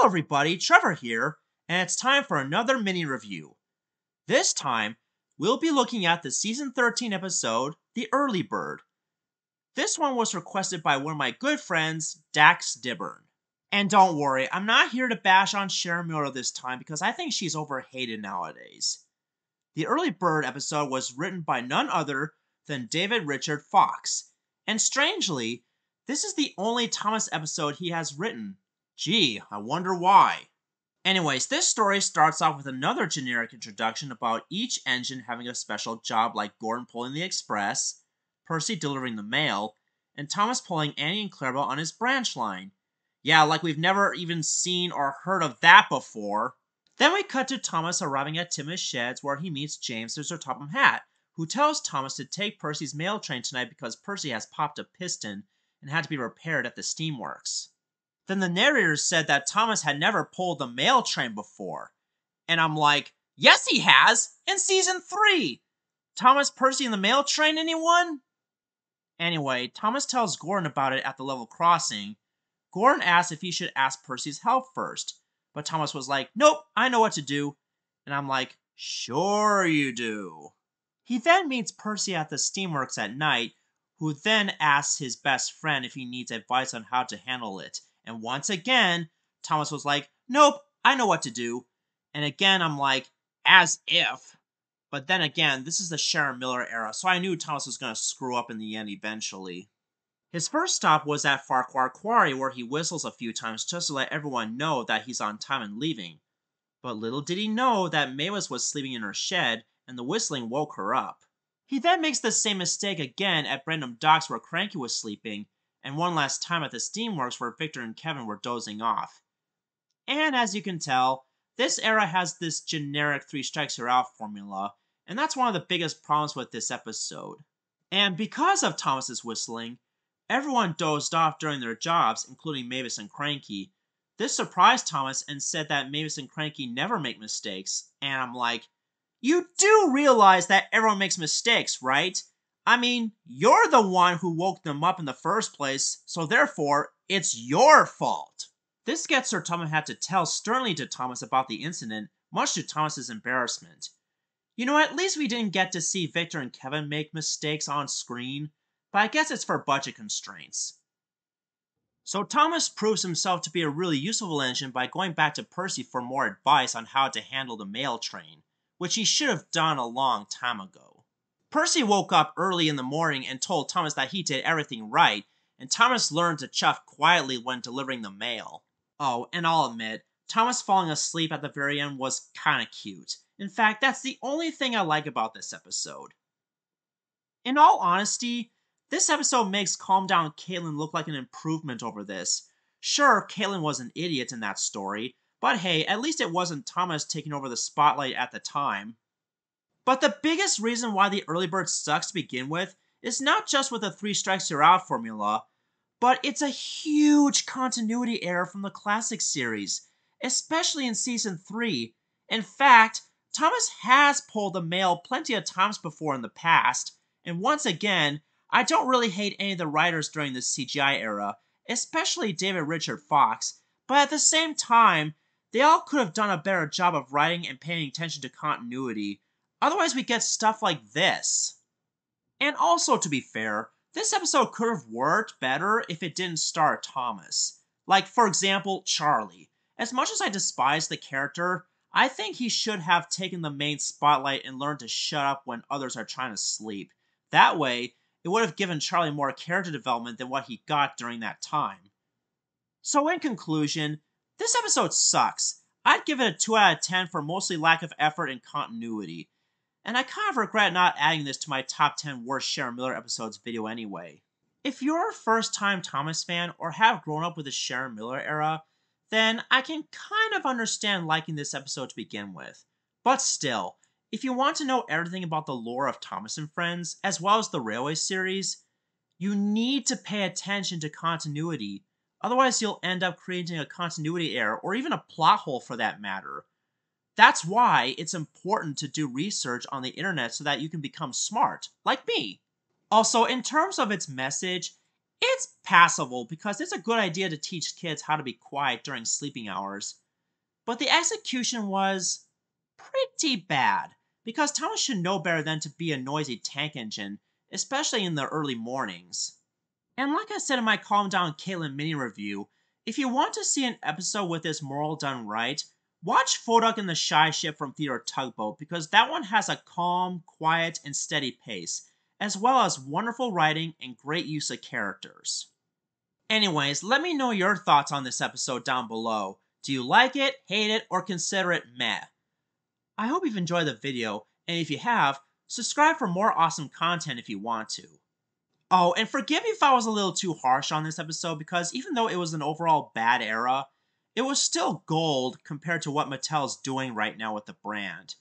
everybody, Trevor here, and it's time for another mini review. This time, we'll be looking at the Season 13 episode, The Early Bird. This one was requested by one of my good friends, Dax Dibbern. And don't worry, I'm not here to bash on Sharon Miller this time because I think she's overhated nowadays. The Early Bird episode was written by none other than David Richard Fox, and strangely, this is the only Thomas episode he has written. Gee, I wonder why. Anyways, this story starts off with another generic introduction about each engine having a special job, like Gordon pulling the express, Percy delivering the mail, and Thomas pulling Annie and Clarabelle on his branch line. Yeah, like we've never even seen or heard of that before. Then we cut to Thomas arriving at Tim's sheds where he meets James through Sir Topham Hatt, who tells Thomas to take Percy's mail train tonight because Percy has popped a piston and had to be repaired at the steamworks. Then the narrator said that Thomas had never pulled the mail train before. And I'm like, yes he has! In Season 3! Thomas, Percy, and the mail train, anyone? Anyway, Thomas tells Gordon about it at the level crossing. Gordon asks if he should ask Percy's help first. But Thomas was like, nope, I know what to do. And I'm like, sure you do. He then meets Percy at the steamworks at night, who then asks his best friend if he needs advice on how to handle it. And once again, Thomas was like, nope, I know what to do. And again, I'm like, as if. But then again, this is the Sharon Miller era, so I knew Thomas was going to screw up in the end eventually. His first stop was at Farquhar Quarry, where he whistles a few times just to let everyone know that he's on time and leaving. But little did he know that Mavis was sleeping in her shed, and the whistling woke her up. He then makes the same mistake again at Brandon Docks where Cranky was sleeping, and one last time at the steamworks where Victor and Kevin were dozing off. And as you can tell, this era has this generic 3 strikes you're out formula, and that's one of the biggest problems with this episode. And because of Thomas's whistling, everyone dozed off during their jobs, including Mavis and Cranky. This surprised Thomas and said that Mavis and Cranky never make mistakes, and I'm like, you do realize that everyone makes mistakes, right? I mean, you're the one who woke them up in the first place, so therefore, it's your fault. This gets Sir Topham Hatt to tell sternly to Thomas about the incident, much to Thomas's embarrassment. You know, at least we didn't get to see Victor and Kevin make mistakes on screen, but I guess it's for budget constraints. So Thomas proves himself to be a really useful engine by going back to Percy for more advice on how to handle the mail train, which he should have done a long time ago. Percy woke up early in the morning and told Thomas that he did everything right, and Thomas learned to chuff quietly when delivering the mail. Oh, and I'll admit, Thomas falling asleep at the very end was kinda cute. In fact, that's the only thing I like about this episode. In all honesty, this episode makes Calm Down Caitlin look like an improvement over this. Sure, Caitlin was an idiot in that story, but hey, at least it wasn't Thomas taking over the spotlight at the time. But the biggest reason why The Early Bird sucks to begin with is not just with the 3 strikes you're out formula, but it's a huge continuity error from the classic series, especially in Season 3. In fact, Thomas has pulled the mail plenty of times before in the past, and once again, I don't really hate any of the writers during this CGI era, especially David Richard Fox, but at the same time, they all could have done a better job of writing and paying attention to continuity. Otherwise, we get stuff like this. And also, to be fair, this episode could have worked better if it didn't star Thomas. Like, for example, Charlie. As much as I despise the character, I think he should have taken the main spotlight and learned to shut up when others are trying to sleep. That way, it would have given Charlie more character development than what he got during that time. So in conclusion, this episode sucks. I'd give it a 2 out of 10 for mostly lack of effort and continuity. And I kind of regret not adding this to my top 10 worst Sharon Miller episodes video anyway. If you're a first-time Thomas fan or have grown up with the Sharon Miller era, then I can kind of understand liking this episode to begin with. But still, if you want to know everything about the lore of Thomas and Friends, as well as the Railway series, you need to pay attention to continuity. Otherwise, you'll end up creating a continuity error, or even a plot hole for that matter. That's why it's important to do research on the internet so that you can become smart, like me. Also, in terms of its message, It's passable because it's a good idea to teach kids how to be quiet during sleeping hours. But the execution was pretty bad because Thomas should know better than to be a noisy tank engine, especially in the early mornings. And like I said in my Calm Down Caitlin mini review, if you want to see an episode with this moral done right, watch Phoduck and the Shy Ship from Theater Tugboat because that one has a calm, quiet, and steady pace, as well as wonderful writing and great use of characters. Anyways, let me know your thoughts on this episode down below. Do you like it, hate it, or consider it meh? I hope you've enjoyed the video, and if you have, subscribe for more awesome content if you want to. Oh, and forgive me if I was a little too harsh on this episode because even though it was an overall bad era, it was still gold compared to what Mattel's doing right now with the brand.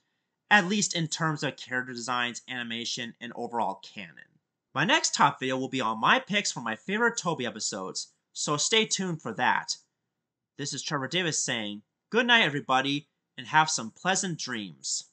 At least in terms of character designs, animation, and overall canon. My next top video will be on my picks for my favorite Toby episodes, so stay tuned for that. This is Trevor Davis saying, good night everybody, and have some pleasant dreams.